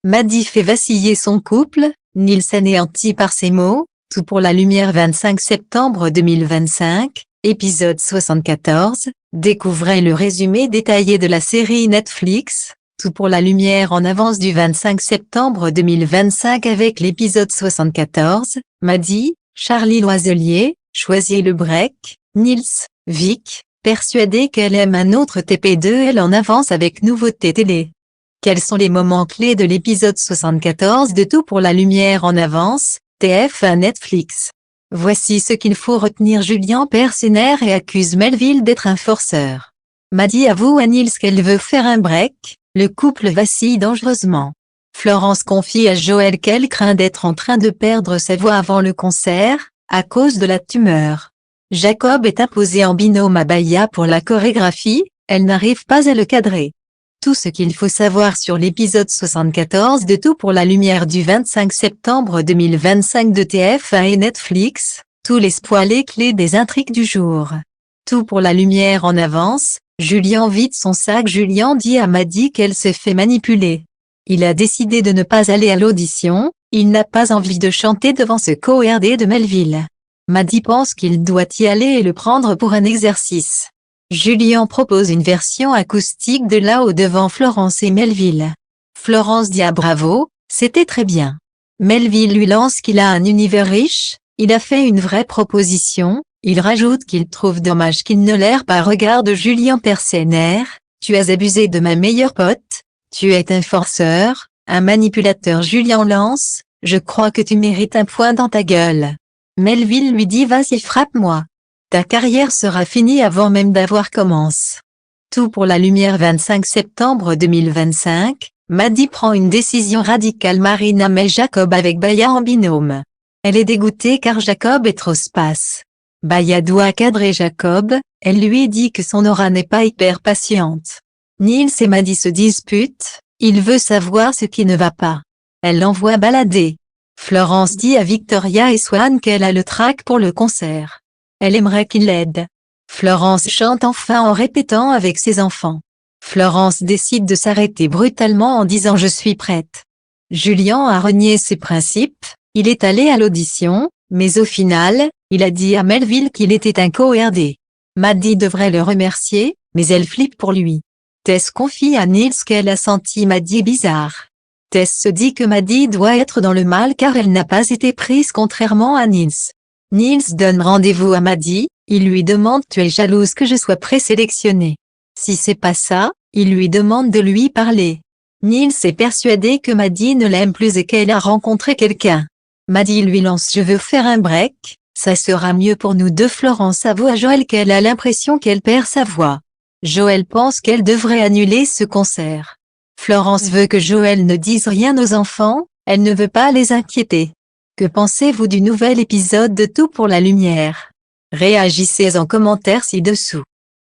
Maddie fait vaciller son couple, Niels anéanti par ses mots, Tout pour la lumière 25 septembre 2025, épisode 74, découvrez le résumé détaillé de la série Netflix, Tout pour la lumière en avance du 25 septembre 2025 avec l'épisode 74, Maddie, Charlie Loiselier, choisit le break, Niels, Vic, persuadé qu'elle aime un autre TP2L en avance avec nouveauté télé. Quels sont les moments clés de l'épisode 74 de Tout pour la lumière en avance, TF1 Netflix? Voici ce qu'il faut retenir. Julien perd ses nerfs et accuse Melville d'être un forceur. Maddie avoue à Niels qu'elle veut faire un break, le couple vacille dangereusement. Florence confie à Joël qu'elle craint d'être en train de perdre sa voix avant le concert, à cause de la tumeur. Jacob est imposé en binôme à Baya pour la chorégraphie, elle n'arrive pas à le cadrer. Tout ce qu'il faut savoir sur l'épisode 74 de Tout pour la lumière du 25 septembre 2025 de TF1 et Netflix, tous les spoilers clés des intrigues du jour. Tout pour la lumière en avance, Julien vide son sac. Julien dit à Maddie qu'elle se fait manipuler. Il a décidé de ne pas aller à l'audition, il n'a pas envie de chanter devant ce co-RD de Melville. Maddie pense qu'il doit y aller et le prendre pour un exercice. Julien propose une version acoustique de là-haut devant Florence et Melville. Florence dit à bravo, c'était très bien. Melville lui lance qu'il a un univers riche, il a fait une vraie proposition, il rajoute qu'il trouve dommage qu'il ne l'ait pas. Regarde Julien perd ses nerfs, tu as abusé de ma meilleure pote, tu es un forceur, un manipulateur. Julien lance, je crois que tu mérites un point dans ta gueule. Melville lui dit vas-y frappe-moi. Ta carrière sera finie avant même d'avoir commencé. Tout pour la lumière 25 septembre 2025, Maddie prend une décision radicale. Marina met Jacob avec Baya en binôme. Elle est dégoûtée car Jacob est trop space. Baya doit cadrer Jacob, elle lui dit que son aura n'est pas hyper patiente. Niels et Maddie se disputent, il veut savoir ce qui ne va pas. Elle l'envoie balader. Florence dit à Victoria et Swan qu'elle a le trac pour le concert. Elle aimerait qu'il l'aide. Florence chante enfin en répétant avec ses enfants. Florence décide de s'arrêter brutalement en disant je suis prête. Julien a renié ses principes, il est allé à l'audition, mais au final, il a dit à Melville qu'il était un co-RD. Maddie devrait le remercier, mais elle flippe pour lui. Tess confie à Niels qu'elle a senti Maddie bizarre. Tess se dit que Maddie doit être dans le mal car elle n'a pas été prise contrairement à Niels. Niels donne rendez-vous à Maddie, il lui demande tu es jalouse que je sois présélectionnée. Si c'est pas ça, il lui demande de lui parler. Niels est persuadé que Maddie ne l'aime plus et qu'elle a rencontré quelqu'un. Maddie lui lance je veux faire un break, ça sera mieux pour nous deux. Florence avoue à Joël qu'elle a l'impression qu'elle perd sa voix. Joël pense qu'elle devrait annuler ce concert. Florence veut que Joël ne dise rien aux enfants, elle ne veut pas les inquiéter. Que pensez-vous du nouvel épisode de Tout pour la lumière? Réagissez en commentaire ci-dessous.